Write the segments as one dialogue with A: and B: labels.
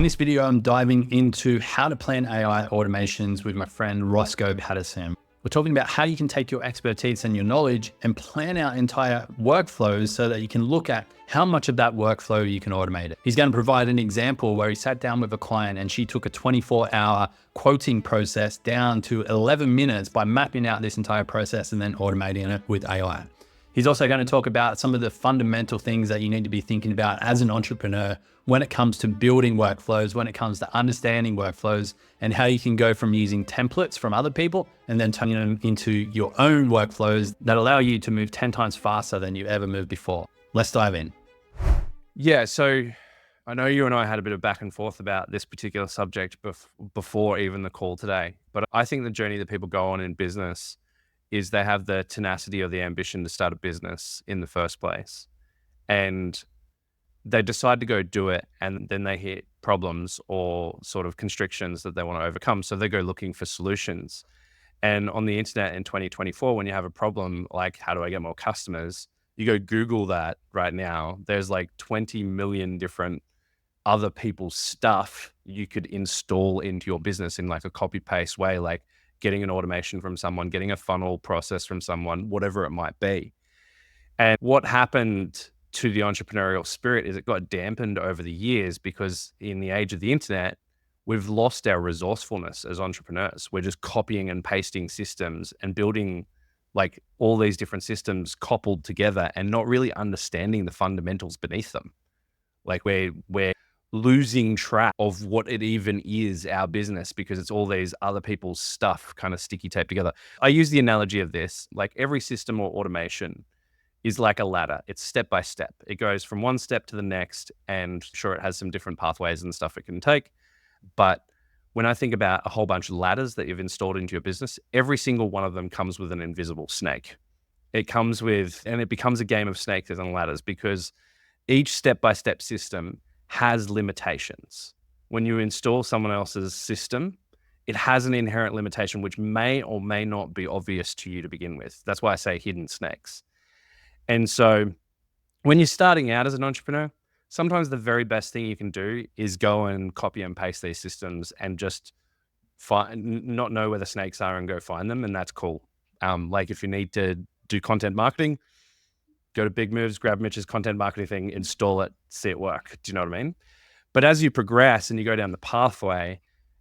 A: In this video, I'm diving into how to plan AI automations with my friend Rossco Paddison. We're talking about how you can take your expertise and your knowledge and plan out entire workflows so that you can look at how much of that workflow you can automate it. He's going to provide an example where he sat down with a client and she took a 24-hour quoting process down to 11 minutes by mapping out this entire process and then automating it with AI. He's also going to talk about some of the fundamental things that you need to be thinking about as an entrepreneur when it comes to building workflows, when it comes to understanding workflows, and how you can go from using templates from other people and then turning them into your own workflows that allow you to move 10 times faster than you ever moved before. Let's dive in.
B: Yeah, so I know you and I had a bit of back and forth about this particular subject before even the call today, but I think the journey that people go on in business is they have the tenacity or the ambition to start a business in the first place. And they decide to go do it, and then they hit problems or sort of constrictions that they want to overcome. So they go looking for solutions. And on the internet in 2024, when you have a problem like, how do I get more customers? You go Google that right now. There's like 20 million different other people's stuff you could install into your business in like a copy paste way, like getting an automation from someone, getting a funnel process from someone, whatever it might be. And what happened to the entrepreneurial spirit is it got dampened over the years because in the age of the internet, we've lost our resourcefulness as entrepreneurs. We're just copying and pasting systems and building like all these different systems coupled together and not really understanding the fundamentals beneath them. Like we're losing track of what it even is, our business, because it's all these other people's stuff kind of sticky taped together. I use the analogy of this, like every system or automation is like a ladder. It's step by step. It goes from one step to the next, and sure, it has some different pathways and stuff it can take. But when I think about a whole bunch of ladders that you've installed into your business, every single one of them comes with an invisible snake. It comes with, and it becomes a game of snakes and ladders because each step-by-step system has limitations. When you install someone else's system, it has an inherent limitation which may or may not be obvious to you to begin with. That's why I say hidden snakes. And so when you're starting out as an entrepreneur, sometimes the very best thing you can do is go and copy and paste these systems and just not know where the snakes are and go find them. And that's cool. Like if you need to do content marketing, go to Big Moves, grab Mitch's content marketing thing, install it, see it work. Do you know what I mean? But as you progress and you go down the pathway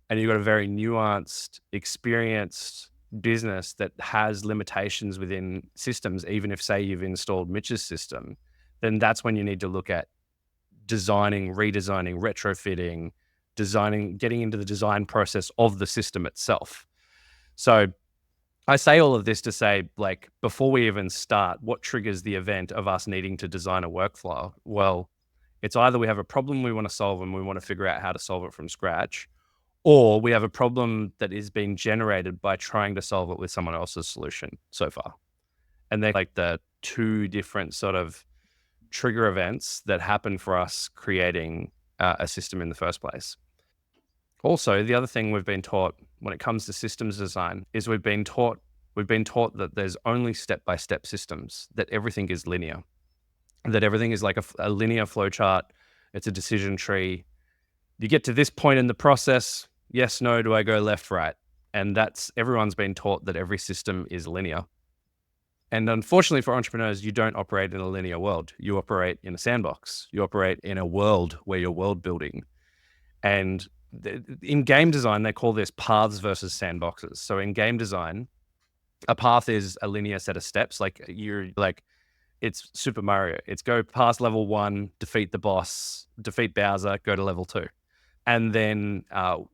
B: and you've got a very nuanced, experienced business that has limitations within systems, even if say you've installed Mitch's system, then that's when you need to look at designing, redesigning, retrofitting, designing, getting into the design process of the system itself. So I say all of this to say, like, before we even start, what triggers the event of us needing to design a workflow? Well, it's either we have a problem we want to solve and we want to figure out how to solve it from scratch, or we have a problem that is being generated by trying to solve it with someone else's solution so far. And they're like the two different sort of trigger events that happen for us creating a system in the first place. Also, the other thing we've been taught when it comes to systems design is we've been taught that there's only step-by-step systems, that everything is linear, that everything is like a linear flow chart. It's a decision tree. You get to this point in the process, yes, no, do I go left, right? And everyone's been taught that every system is linear. And unfortunately for entrepreneurs, you don't operate in a linear world. You operate in a sandbox. You operate in a world where you're world building. And in game design, they call this paths versus sandboxes. So in game design, a path is a linear set of steps. It's Super Mario. It's go past level 1, defeat the boss, defeat Bowser, go to level 2. And then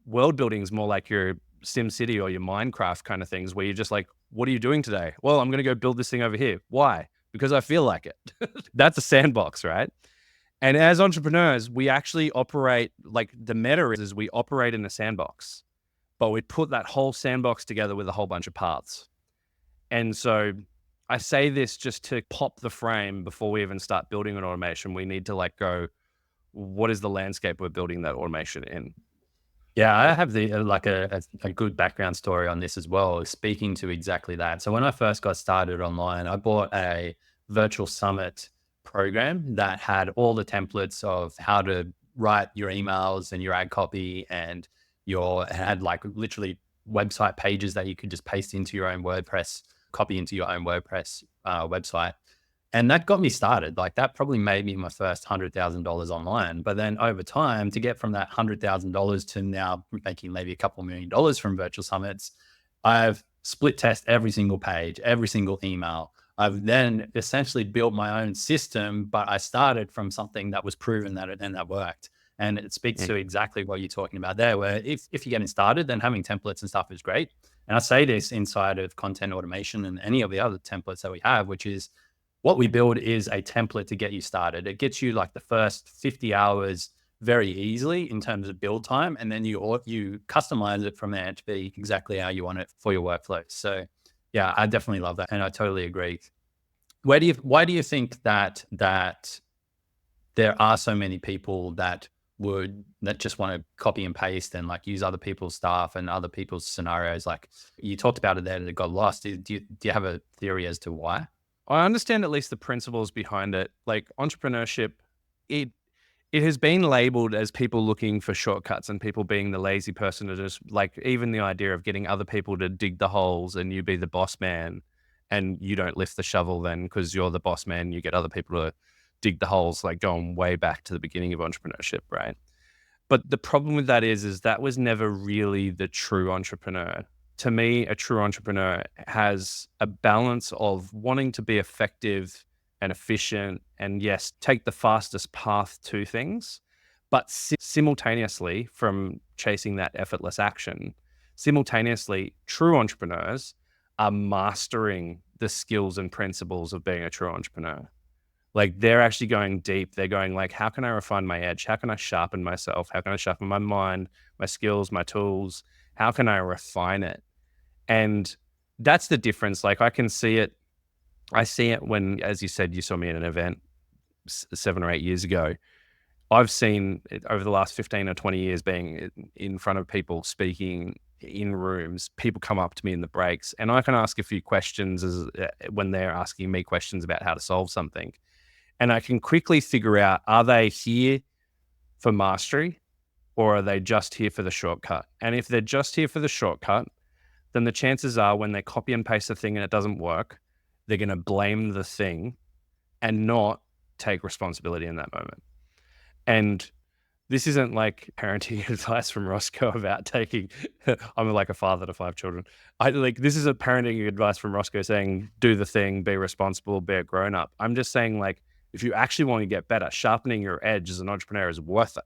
B: world building is more like your SimCity or your Minecraft kind of things, where you're just like, what are you doing today? Well, I'm going to go build this thing over here. Why? Because I feel like it. That's a sandbox, right? And as entrepreneurs, we actually operate, like the meta is we operate in a sandbox, but we put that whole sandbox together with a whole bunch of paths. And so I say this just to pop the frame before we even start building an automation. We need to go, what is the landscape we're building that automation in?
A: Yeah, I have a good background story on this as well, speaking to exactly that. So when I first got started online, I bought a virtual summit program that had all the templates of how to write your emails and your ad copy, and had like literally website pages that you could just paste into your own WordPress, copy into your own WordPress website. And that got me started. Like that probably made me my first $100,000 online. But then over time, to get from that $100,000 to now making maybe a couple $1,000,000 from virtual summits, I've split test every single page, every single email. I've then essentially built my own system, but I started from something that was proven that worked. And it speaks to exactly what you're talking about there, where if you're getting started, then having templates and stuff is great. And I say this inside of content automation and any of the other templates that we have, which is what we build is a template to get you started. It gets you like the first 50 hours very easily in terms of build time. And then you customize it from there to be exactly how you want it for your workflow. So yeah, I definitely love that. And I totally agree. Why do you think that there are so many people that just want to copy and paste and like use other people's stuff and other people's scenarios? Like you talked about it there, that it got lost. Do you have a theory as to why?
B: I understand at least the principles behind it. Like entrepreneurship, it has been labeled as people looking for shortcuts and people being the lazy person to just like, even the idea of getting other people to dig the holes and you be the boss man and you don't lift the shovel then because you're the boss man, you get other people to dig the holes, like going way back to the beginning of entrepreneurship, right? But the problem with that is that was never really the true entrepreneur. To me, a true entrepreneur has a balance of wanting to be effective and efficient and yes, take the fastest path to things, but simultaneously from chasing that effortless action, simultaneously true entrepreneurs are mastering the skills and principles of being a true entrepreneur. Like they're actually going deep. They're going like, how can I refine my edge? How can I sharpen myself? How can I sharpen my mind, my skills, my tools? How can I refine it? And that's the difference. Like I can see it. I see it when, as you said, you saw me at an event 7 or 8 years ago. I've seen it over the last 15 or 20 years being in front of people, speaking in rooms. People come up to me in the breaks and I can ask a few questions when they're asking me questions about how to solve something. And I can quickly figure out, are they here for mastery or are they just here for the shortcut? And if they're just here for the shortcut, then the chances are when they copy and paste the thing and it doesn't work, they're going to blame the thing and not take responsibility in that moment. And this isn't like parenting advice from Rossco about taking, I'm like a father to 5 children. This is a parenting advice from Rossco saying, do the thing, be responsible, be a grown up. I'm just saying like, if you actually want to get better, sharpening your edge as an entrepreneur is worth it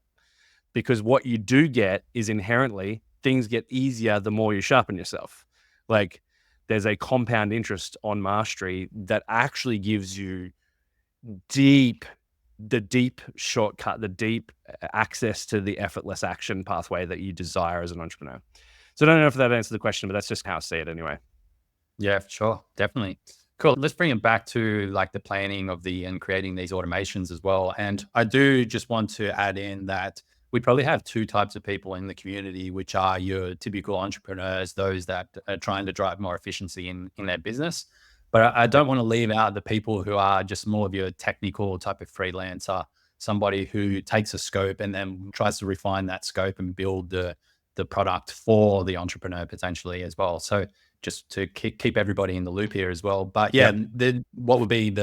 B: because what you do get is inherently things get easier the more you sharpen yourself. Like there's a compound interest on mastery that actually gives you the deep shortcut, the deep access to the effortless action pathway that you desire as an entrepreneur. So I don't know if that answered the question, but that's just how I see it anyway.
A: Yeah, for sure. Definitely. Cool. Let's bring it back to like the planning and creating these automations as well. And I do just want to add in that we probably have 2 types of people in the community, which are your typical entrepreneurs, those that are trying to drive more efficiency in their business. But I don't want to leave out the people who are just more of your technical type of freelancer, somebody who takes a scope and then tries to refine that scope and build the product for the entrepreneur potentially as well. So just to keep everybody in the loop here as well. But yeah, what would be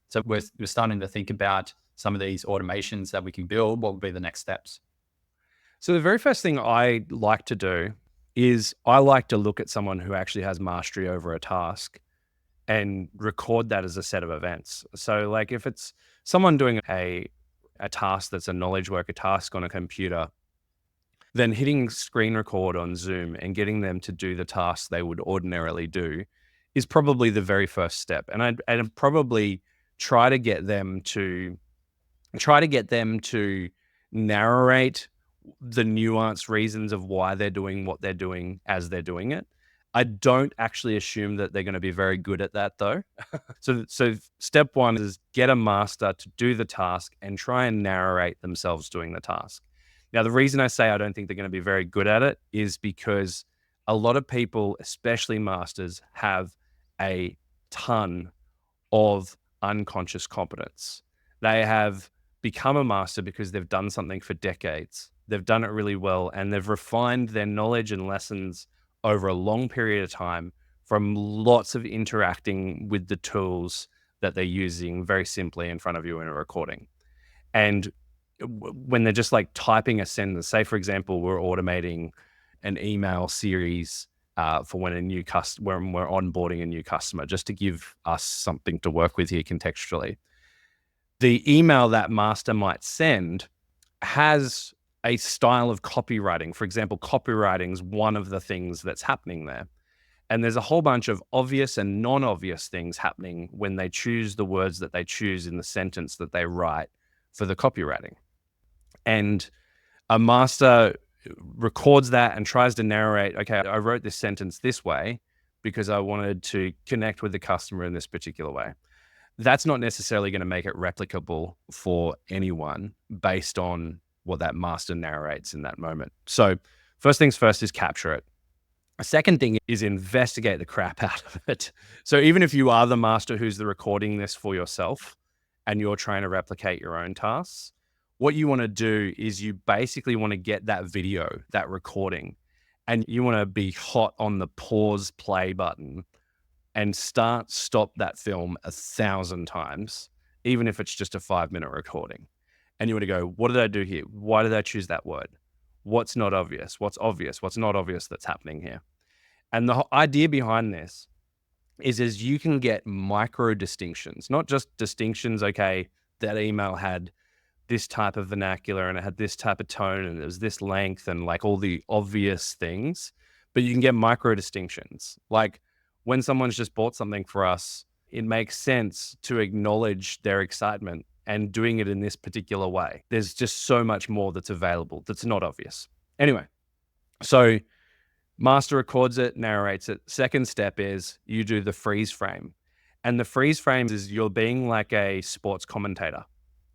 A: so we're starting to think about some of these automations that we can build. What would be the next steps?
B: So the very first thing I like to do is I like to look at someone who actually has mastery over a task and record that as a set of events. So like if it's someone doing a task that's a knowledge worker task on a computer, then hitting screen record on Zoom and getting them to do the tasks they would ordinarily do is probably the very first step. And I'd probably try to get them to narrate the nuanced reasons of why they're doing what they're doing as they're doing it. I don't actually assume that they're going to be very good at that though. So step 1 is get a master to do the task and try and narrate themselves doing the task. Now, the reason I say I don't think they're going to be very good at it is because a lot of people, especially masters, have a ton of unconscious competence. They have become a master because they've done something for decades. They've done it really well, and they've refined their knowledge and lessons over a long period of time from lots of interacting with the tools that they're using very simply in front of you in a recording. And when they're just like typing a sentence, say, for example, we're automating an email series for when when we're onboarding a new customer, just to give us something to work with here contextually. The email that master might send has a style of copywriting. For example, copywriting is one of the things that's happening there. And there's a whole bunch of obvious and non-obvious things happening when they choose the words that they choose in the sentence that they write for the copywriting. And a master records that and tries to narrate, okay, I wrote this sentence this way because I wanted to connect with the customer in this particular way. That's not necessarily going to make it replicable for anyone based on what that master narrates in that moment. So first things first is capture it. A second thing is investigate the crap out of it. So even if you are the master who's recording this for yourself and you're trying to replicate your own tasks, what you want to do is you basically want to get that video, that recording, and you want to be hot on the pause play button and stop that film 1,000 times, even if it's just a 5-minute recording. And you want to go, what did I do here? Why did I choose that word? What's not obvious? What's obvious? What's not obvious that's happening here? And the idea behind this is you can get micro distinctions, not just distinctions, okay, that email had this type of vernacular and it had this type of tone and it was this length and like all the obvious things, but you can get micro distinctions. Like when someone's just bought something for us, it makes sense to acknowledge their excitement and doing it in this particular way. There's just so much more that's available that's not obvious. Anyway, so master records it, narrates it. Second step is you do the freeze frame. And the freeze frame is you're being like a sports commentator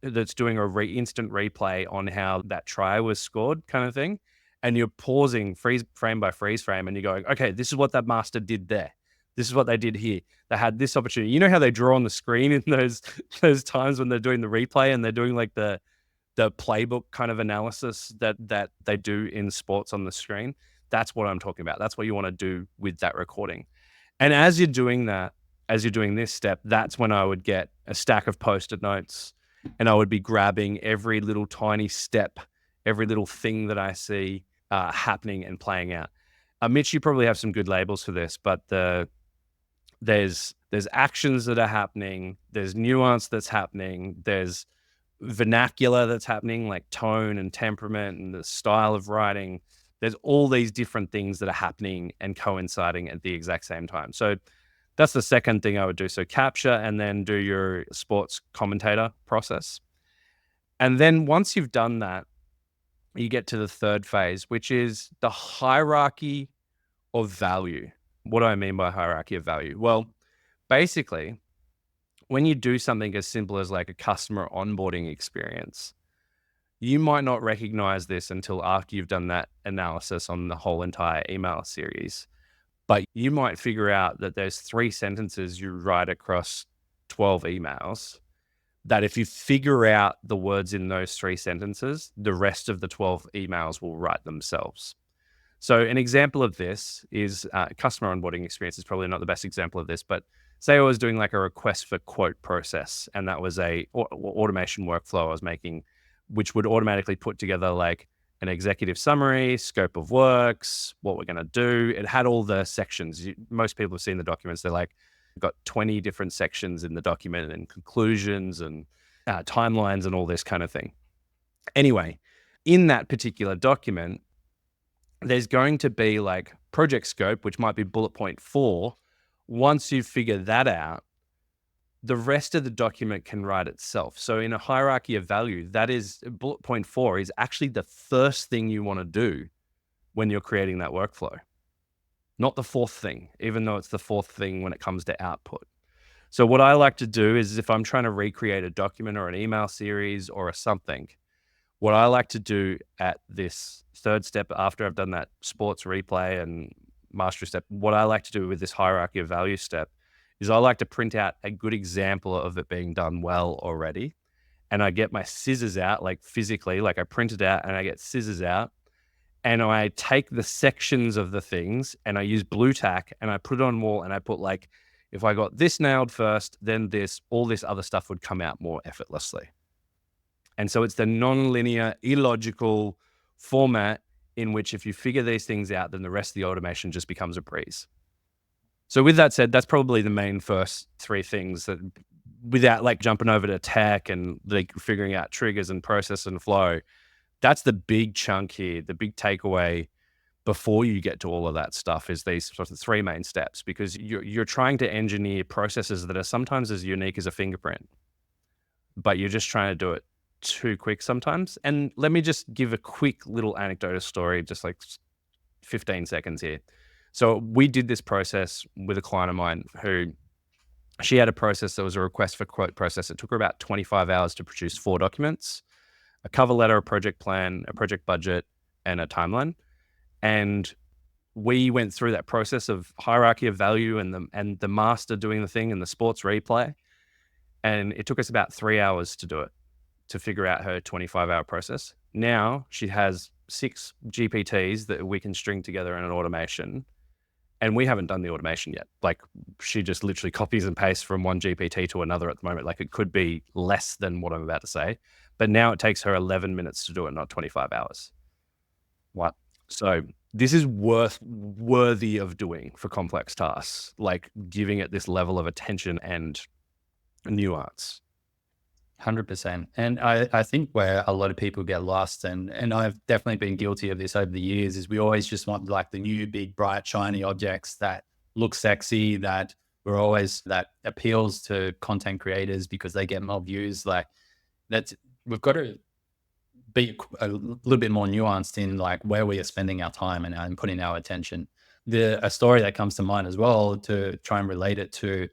B: that's doing a instant replay on how that try was scored kind of thing. And you're pausing freeze frame by freeze frame and you're going, okay, this is what that master did there. This is what they did here. They had this opportunity. You know how they draw on the screen in those times when they're doing the replay and they're doing like the playbook kind of analysis that they do in sports on the screen? That's what I'm talking about. That's what you want to do with that recording. And as you're doing that, as you're doing this step, that's when I would get a stack of Post-it notes and I would be grabbing every little tiny step, every little thing that I see happening and playing out. Mitch, you probably have some good labels for this, but there's actions that are happening, there's nuance that's happening, there's vernacular that's happening, like tone and temperament and the style of writing. There's all these different things that are happening and coinciding at the exact same time. So that's the second thing I would do. So capture and then do your sports commentator process. And then once you've done that, you get to the third phase, which is the hierarchy of value. What do I mean by hierarchy of value? Well, basically, when you do something as simple as like a customer onboarding experience, you might not recognize this until after you've done that analysis on the whole entire email series. But you might figure out that there's 3 sentences you write across 12 emails that if you figure out the words in those 3 sentences, the rest of the 12 emails will write themselves. So an example of this is customer onboarding experience is probably not the best example of this, but say I was doing like a request for quote process and that was a automation workflow I was making, which would automatically put together like an executive summary, scope of works, what we're going to do. It had all the sections. Most people have seen the documents. They're like, got 20 different sections in the document and conclusions and timelines and all this kind of thing. Anyway, in that particular document, there's going to be like project scope, which might be bullet point 4. Once you figure that out, the rest of the document can write itself. So in a hierarchy of value, that is bullet point 4 is actually the first thing you want to do when you're creating that workflow, not the 4th thing, even though it's the 4th thing when it comes to output. So what I like to do is if I'm trying to recreate a document or an email series or something, what I like to do at this 3rd step after I've done that sports replay and mastery step, what I like to do with this hierarchy of value step is I like to print out a good example of it being done well already. and I get my scissors out, like physically, like I print it out and I get scissors out, and I take the sections of the things and I use blue tack and I put it on wall, and I put like, if I got this nailed first, then all this other stuff would come out more effortlessly. And so it's the non-linear, illogical format in which if you figure these things out, then the rest of the automation just becomes a breeze. So with that said, that's probably the main first three things, that without like jumping over to tech and like figuring out triggers and process and flow, that's the big chunk here. The big takeaway before you get to all of that stuff is these sort of three main steps, because you're trying to engineer processes that are sometimes as unique as a fingerprint, but you're just trying to do it too quick sometimes. And let me just give a quick little anecdote story, just like 15 seconds here. So we did this process with a client of mine who, she had a process that was a request for quote process. It took her about 25 hours to produce 4 documents: a cover letter, a project plan, a project budget, and a timeline. And we went through that process of hierarchy of value and the master doing the thing and the sports replay. And it took us about 3 hours to do it, to figure out her 25-hour process. Now she has 6 GPTs that we can string together in an automation. And we haven't done the automation yet. Like, she just literally copies and pastes from one GPT to another at the moment. Like, it could be less than what I'm about to say, but now it takes her 11 minutes to do it, not 25 hours. What? So this is worthy of doing for complex tasks, like giving it this level of attention and nuance.
A: 100%. And I think where a lot of people get lost, and I've definitely been guilty of this over the years, is we always just want like the new, big, bright, shiny objects that look sexy, that appeals to content creators because they get more views. Like, we've got to be a little bit more nuanced in like where we are spending our time and putting our attention. A story that comes to mind as well, to try and relate it to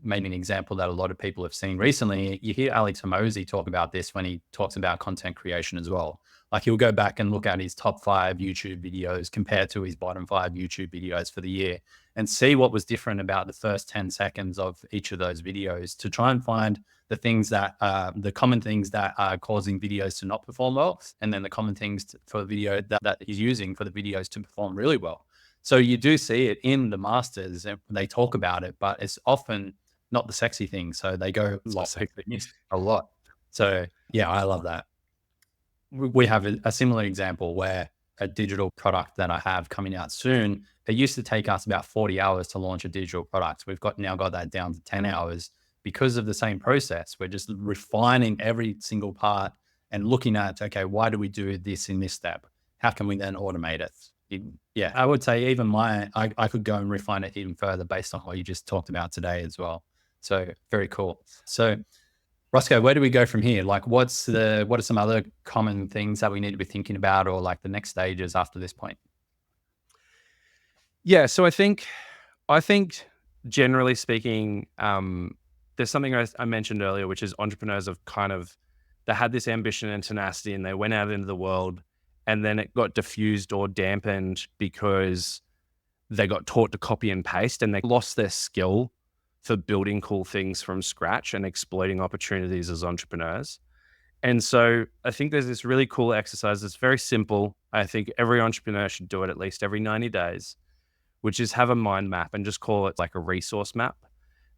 A: maybe an example that a lot of people have seen recently. You hear Alex Hormozi talk about this when he talks about content creation as well. Like, he'll go back and look at his top 5 YouTube videos compared to his bottom 5 YouTube videos for the year, and see what was different about the first 10 seconds of each of those videos, to try and find the things that the common things that are causing videos to not perform well, and then the common things for the video that he's using for the videos to perform really well. So you do see it in the masters, and they talk about it, but it's often not the sexy thing. So they go a lot. So yeah, I love that. We have a similar example where a digital product that I have coming out soon, it used to take us about 40 hours to launch a digital product. We've now got that down to 10 hours because of the same process. We're just refining every single part and looking at, okay, why do we do this in this step? How can we then automate it? Yeah, I would say even I could go and refine it even further based on what you just talked about today as well. So very cool. So Rossco, where do we go from here? Like, what are some other common things that we need to be thinking about, or like the next stages after this point?
B: Yeah. So I think generally speaking, there's something I mentioned earlier, which is entrepreneurs they had this ambition and tenacity, and they went out into the world, and then it got diffused or dampened because they got taught to copy and paste, and they lost their skill for building cool things from scratch and exploiting opportunities as entrepreneurs. And so I think there's this really cool exercise that's very simple. I think every entrepreneur should do it at least every 90 days, which is have a mind map and just call it like a resource map.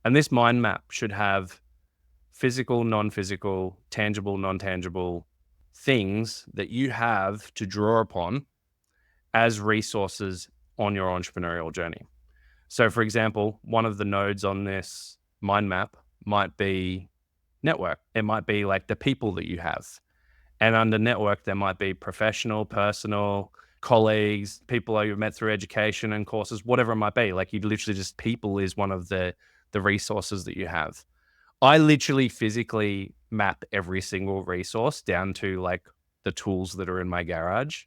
B: And this mind map should have physical, non-physical, tangible, non-tangible things that you have to draw upon as resources on your entrepreneurial journey. So for example, one of the nodes on this mind map might be network. It might be like the people that you have. And under network, there might be professional, personal, colleagues, people you've met through education and courses, whatever it might be. Like, you literally just, people is one of the resources that you have. I literally physically map every single resource down to like the tools that are in my garage.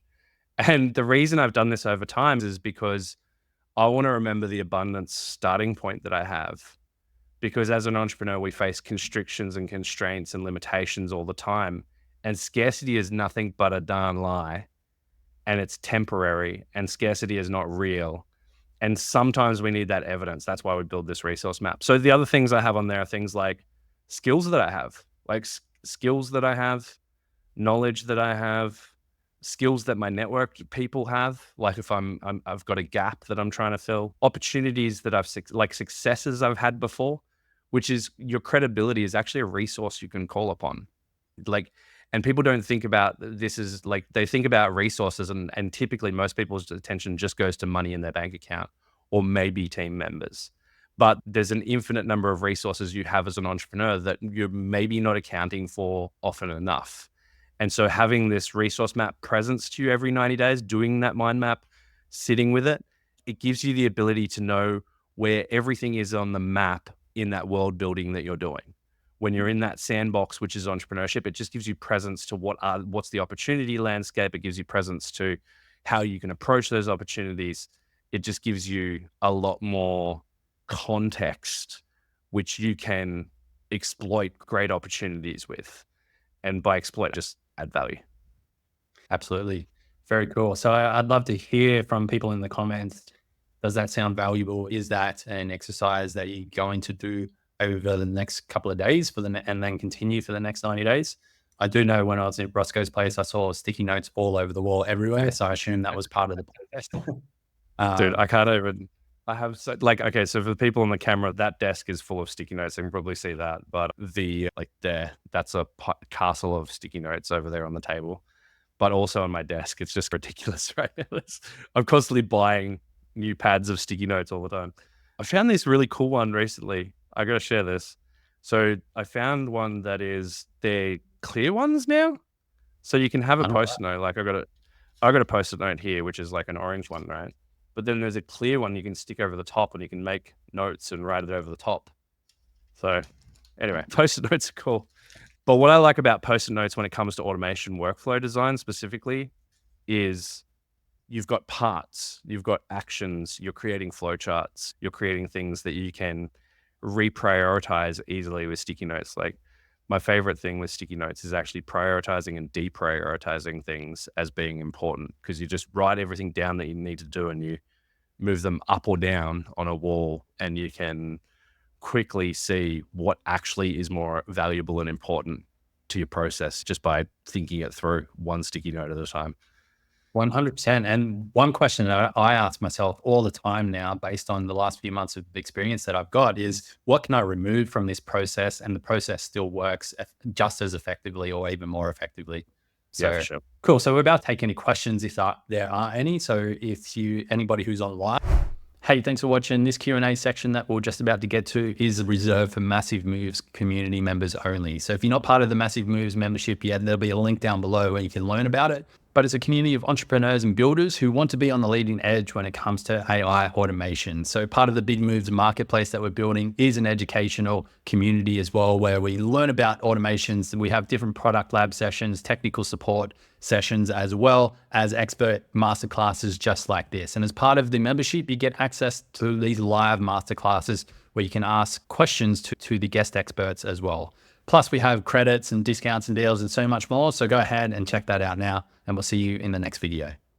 B: And the reason I've done this over time is because I want to remember the abundance starting point that I have, because as an entrepreneur, we face constrictions and constraints and limitations all the time. And scarcity is nothing but a darn lie. And it's temporary, and scarcity is not real. And sometimes we need that evidence. That's why we build this resource map. So the other things I have on there are things like skills that I have. Like, skills that I have, knowledge that I have, skills that my network people have. Like if I've got a gap that I'm trying to fill, opportunities that successes I've had before, which is your credibility is actually a resource you can call upon. Like, and people don't think about this as like, they think about resources and typically most people's attention just goes to money in their bank account or maybe team members. But there's an infinite number of resources you have as an entrepreneur that you're maybe not accounting for often enough. And so having this resource map presence to you every 90 days, doing that mind map, sitting with it, it gives you the ability to know where everything is on the map in that world building that you're doing. When you're in that sandbox, which is entrepreneurship, it just gives you presence to what's the opportunity landscape. It gives you presence to how you can approach those opportunities. It just gives you a lot more context, which you can exploit great opportunities with. And by exploit, just add value.
A: Absolutely. Very cool. So I'd love to hear from people in the comments. Does that sound valuable? Is that an exercise that you're going to do over the next couple of days and then continue for the next 90 days? I do know when I was at Rossco's place, I saw sticky notes all over the wall everywhere. So I assume that was part of the process.
B: Dude, I can't even, I have so okay, so for the people on the camera, that desk is full of sticky notes. You can probably see that, but that's a castle of sticky notes over there on the table. But also on my desk, it's just ridiculous, right? I'm constantly buying new pads of sticky notes all the time. I found this really cool one recently. I got to share this. So I found one that is, they're clear ones now. So you can have a post-it note. Like I got a post-it note here, which is like an orange one, right? But then there's a clear one you can stick over the top and you can make notes and write it over the top. So anyway, post-it notes are cool. But what I like about post-it notes when it comes to automation workflow design specifically is you've got parts, you've got actions, you're creating flowcharts, you're creating things that you can reprioritize easily with sticky notes. Like my favorite thing with sticky notes is actually prioritizing and deprioritizing things as being important, because you just write everything down that you need to do and you move them up or down on a wall and you can quickly see what actually is more valuable and important to your process just by thinking it through one sticky note at a time.
A: 100%. And one question that I ask myself all the time now, based on the last few months of experience that I've got, is what can I remove from this process and the process still works just as effectively or even more effectively? So,
B: yeah, for sure.
A: Cool. So we're about to take any questions if there are any. So if anybody who's online, hey, thanks for watching. This Q&A section that we're just about to get to is reserved for Massive Moves community members only. So if you're not part of the Massive Moves membership yet, there'll be a link down below where you can learn about it. But it's a community of entrepreneurs and builders who want to be on the leading edge when it comes to AI automation. So part of the Big Moves marketplace that we're building is an educational community as well, where we learn about automations. We have different product lab sessions, technical support sessions, as well as expert masterclasses just like this. And as part of the membership, you get access to these live masterclasses where you can ask questions to the guest experts as well. Plus, we have credits and discounts and deals and so much more. So go ahead and check that out now, and we'll see you in the next video.